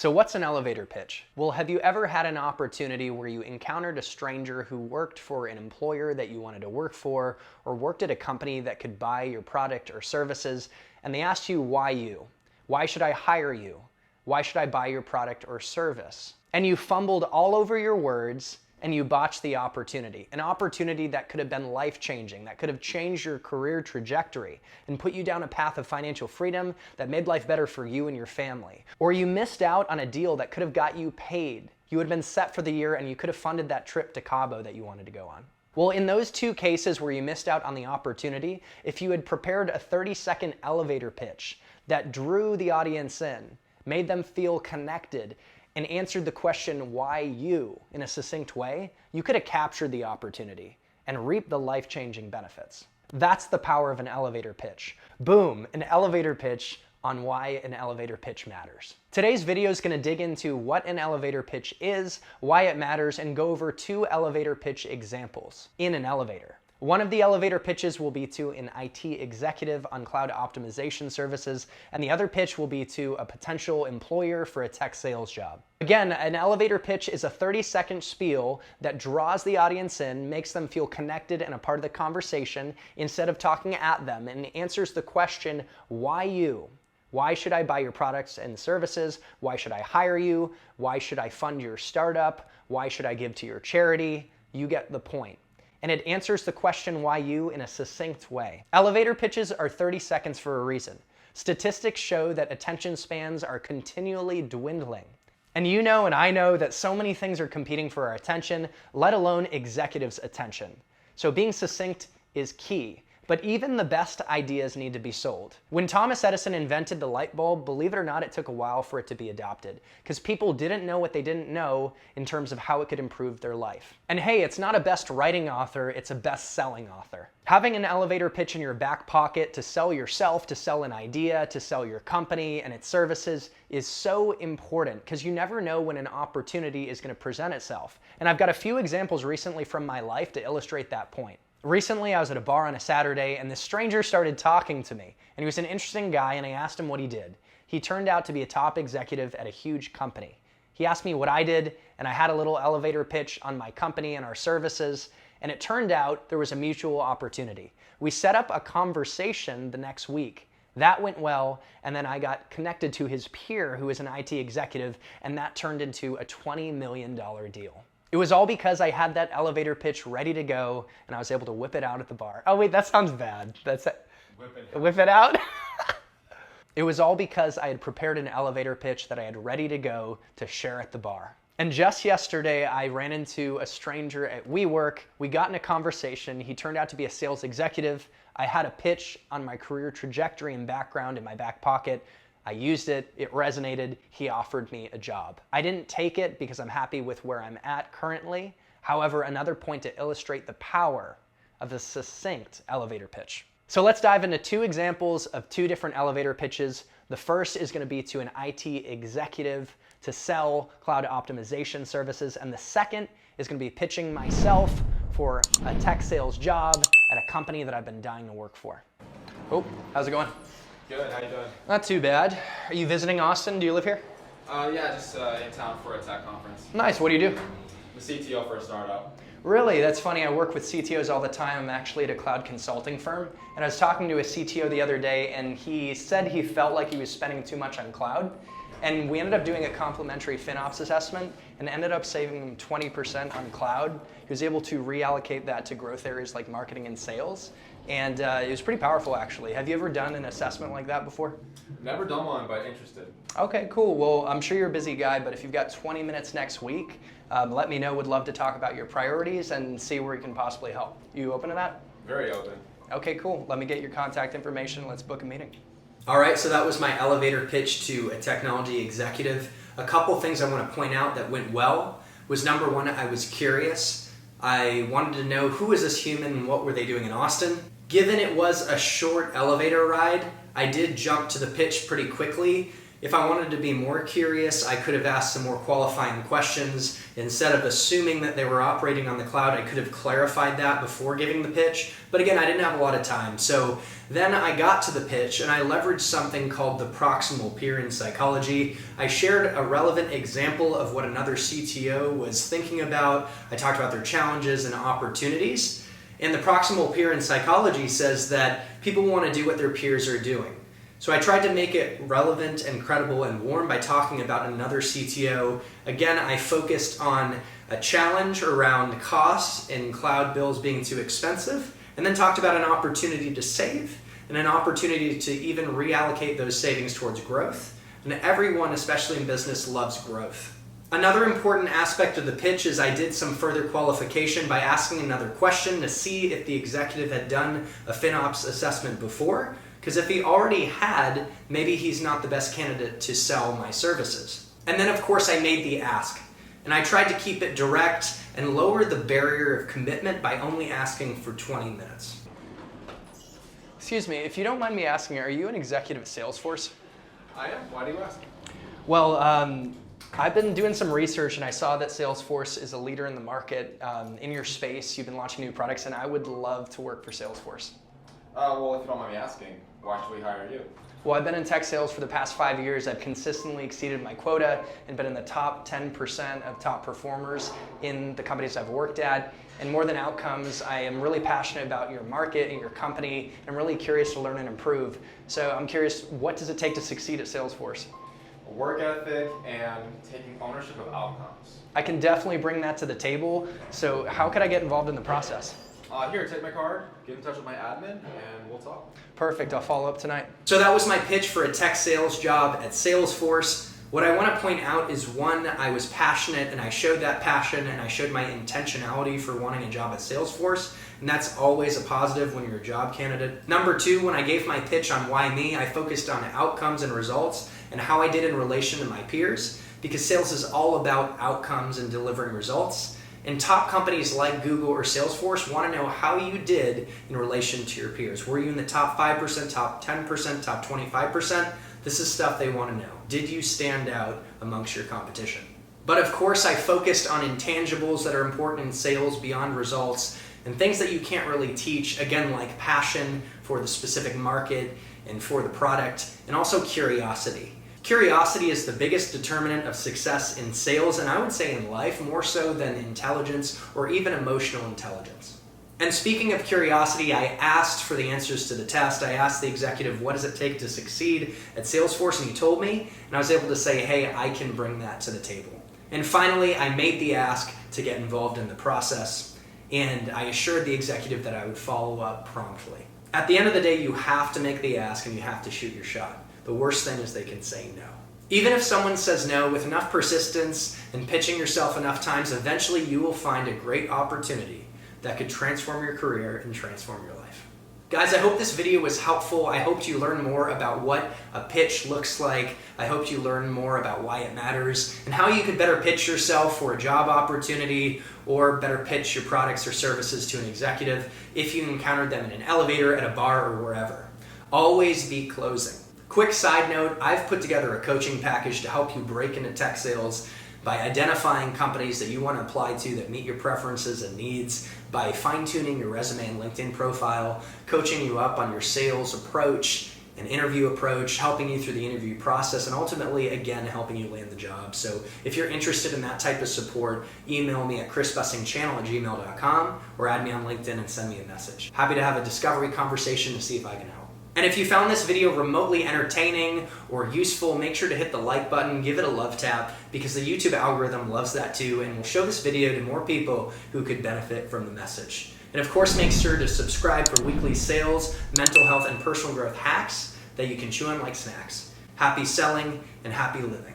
So what's an elevator pitch? Well, have you ever had an opportunity where you encountered a stranger who worked for an employer that you wanted to work for, or worked at a company that could buy your product or services, and they asked you why you? Why should I hire you? Why should I buy your product or service? And you fumbled all over your words and you botched the opportunity. An opportunity that could have been life-changing, that could have changed your career trajectory and put you down a path of financial freedom that made life better for you and your family. Or you missed out on a deal that could have got you paid. You had been set for the year and you could have funded that trip to Cabo that you wanted to go on. Well, in those two cases where you missed out on the opportunity, if you had prepared a 30-second elevator pitch that drew the audience in, made them feel connected, and answered the question, why you, in a succinct way, you could have captured the opportunity and reaped the life-changing benefits. That's the power of an elevator pitch. Boom, an elevator pitch on why an elevator pitch matters. Today's video is going to dig into what an elevator pitch is, why it matters, and go over two elevator pitch examples in an elevator. One of the elevator pitches will be to an IT executive on cloud optimization services, and the other pitch will be to a potential employer for a tech sales job. Again, an elevator pitch is a 30-second spiel that draws the audience in, makes them feel connected and a part of the conversation instead of talking at them, and answers the question, why you? Why should I buy your products and services? Why should I hire you? Why should I fund your startup? Why should I give to your charity? You get the point. And it answers the question why you in a succinct way. Elevator pitches are 30 seconds for a reason. Statistics show that attention spans are continually dwindling. And you know and I know that so many things are competing for our attention, let alone executives' attention. So being succinct is key. But even the best ideas need to be sold. When Thomas Edison invented the light bulb, believe it or not, it took a while for it to be adopted because people didn't know what they didn't know in terms of how it could improve their life. And hey, it's not a best writing author, it's a best-selling author. Having an elevator pitch in your back pocket to sell yourself, to sell an idea, to sell your company and its services is so important because you never know when an opportunity is going to present itself. And I've got a few examples recently from my life to illustrate that point. Recently, I was at a bar on a Saturday and this stranger started talking to me. And he was an interesting guy and I asked him what he did. He turned out to be a top executive at a huge company. He asked me what I did and I had a little elevator pitch on my company and our services. And it turned out there was a mutual opportunity. We set up a conversation the next week. That went well, and then I got connected to his peer who is an IT executive, and that turned into a $20 million deal. It was all because I had that elevator pitch ready to go and I was able to whip it out at the bar. Oh wait, that sounds bad. That's it. Whip it out? It was all because I had prepared an elevator pitch that I had ready to go to share at the bar. And just yesterday, I ran into a stranger at WeWork. We got in a conversation. He turned out to be a sales executive. I had a pitch on my career trajectory and background in my back pocket. I used it, it resonated, he offered me a job. I didn't take it because I'm happy with where I'm at currently. However, another point to illustrate the power of the succinct elevator pitch. So let's dive into two examples of two different elevator pitches. The first is going to be to an IT executive to sell cloud optimization services, and the second is going to be pitching myself for a tech sales job at a company that I've been dying to work for. Oh, how's it going? Good, how you doing? Not too bad. Are you visiting Austin? Do you live here? Yeah, just in town for a tech conference. Nice, what do you do? I'm a CTO for a startup. Really? That's funny. I work with CTOs all the time. I'm actually at a cloud consulting firm. And I was talking to a CTO the other day and he said he felt like he was spending too much on cloud. And we ended up doing a complimentary FinOps assessment and ended up saving him 20% on cloud. He was able to reallocate that to growth areas like marketing and sales. And it was pretty powerful, actually. Have you ever done an assessment like that before? Never done one, but interested. Okay, cool. Well, I'm sure you're a busy guy, but if you've got 20 minutes next week, let me know. Would love to talk about your priorities and see where we can possibly help. You open to that? Very open. Okay, cool. Let me get your contact information. Let's book a meeting. All right, so that was my elevator pitch to a technology executive. A couple things I want to point out that went well was number one, I was curious. I wanted to know who is this human and what were they doing in Austin. Given it was a short elevator ride, I did jump to the pitch pretty quickly If I wanted to be more curious, I could have asked some more qualifying questions. Instead of assuming that they were operating on the cloud, I could have clarified that before giving the pitch. But again, I didn't have a lot of time. So then I got to the pitch and I leveraged something called the proximal peer in psychology. I shared a relevant example of what another CTO was thinking about. I talked about their challenges and opportunities. And the proximal peer in psychology says that people want to do what their peers are doing. So I tried to make it relevant and credible and warm by talking about another CTO. Again, I focused on a challenge around costs and cloud bills being too expensive, and then talked about an opportunity to save and an opportunity to even reallocate those savings towards growth. And everyone, especially in business, loves growth. Another important aspect of the pitch is I did some further qualification by asking another question to see if the executive had done a FinOps assessment before. Because if he already had, maybe he's not the best candidate to sell my services. And then of course I made the ask. And I tried to keep it direct and lower the barrier of commitment by only asking for 20 minutes. Excuse me, if you don't mind me asking, are you an executive at Salesforce? I am. Why do you ask? Well, I've been doing some research and I saw that Salesforce is a leader in the market. In your space, you've been launching new products, and I would love to work for Salesforce. Well, if you don't mind me asking, why should we hire you? Well, I've been in tech sales for the past 5 years. I've consistently exceeded my quota and been in the top 10% of top performers in the companies I've worked at. And more than outcomes, I am really passionate about your market and your company. I'm really curious to learn and improve. So I'm curious, what does it take to succeed at Salesforce? Work ethic and taking ownership of outcomes. I can definitely bring that to the table. So how could I get involved in the process? Here, take my card, get in touch with my admin, and we'll talk. Perfect, I'll follow up tonight. So that was my pitch for a tech sales job at Salesforce. What I want to point out is, one, I was passionate and I showed that passion and I showed my intentionality for wanting a job at Salesforce. And that's always a positive when you're a job candidate. Number two, when I gave my pitch on why me, I focused on outcomes and results and how I did in relation to my peers, because sales is all about outcomes and delivering results. And top companies like Google or Salesforce want to know how you did in relation to your peers. Were you in the top 5%, top 10%, top 25%? This is stuff they want to know. Did you stand out amongst your competition? But of course, I focused on intangibles that are important in sales beyond results, and things that you can't really teach, again, like passion for the specific market and for the product, and also curiosity. Curiosity is the biggest determinant of success in sales, and I would say in life, more so than intelligence or even emotional intelligence. And speaking of curiosity, I asked for the answers to the test. I asked the executive, what does it take to succeed at Salesforce? And he told me, and I was able to say, hey, I can bring that to the table. And finally, I made the ask to get involved in the process, and I assured the executive that I would follow up promptly. At the end of the day, you have to make the ask and you have to shoot your shot. The worst thing is they can say no. Even if someone says no, with enough persistence and pitching yourself enough times, eventually you will find a great opportunity that could transform your career and transform your life. Guys, I hope this video was helpful. I hope you learn more about what a pitch looks like. I hope you learn more about why it matters and how you could better pitch yourself for a job opportunity or better pitch your products or services to an executive if you encountered them in an elevator, at a bar, or wherever. Always be closing. Quick side note, I've put together a coaching package to help you break into tech sales by identifying companies that you want to apply to that meet your preferences and needs, by fine-tuning your resume and LinkedIn profile, coaching you up on your sales approach and interview approach, helping you through the interview process, and ultimately, again, helping you land the job. So if you're interested in that type of support, email me at chrisbussingchannel@gmail.com or add me on LinkedIn and send me a message. Happy to have a discovery conversation to see if I can help. And if you found this video remotely entertaining or useful, make sure to hit the like button, give it a love tap, because the YouTube algorithm loves that too and will show this video to more people who could benefit from the message. And of course, make sure to subscribe for weekly sales, mental health, and personal growth hacks that you can chew on like snacks. Happy selling and happy living.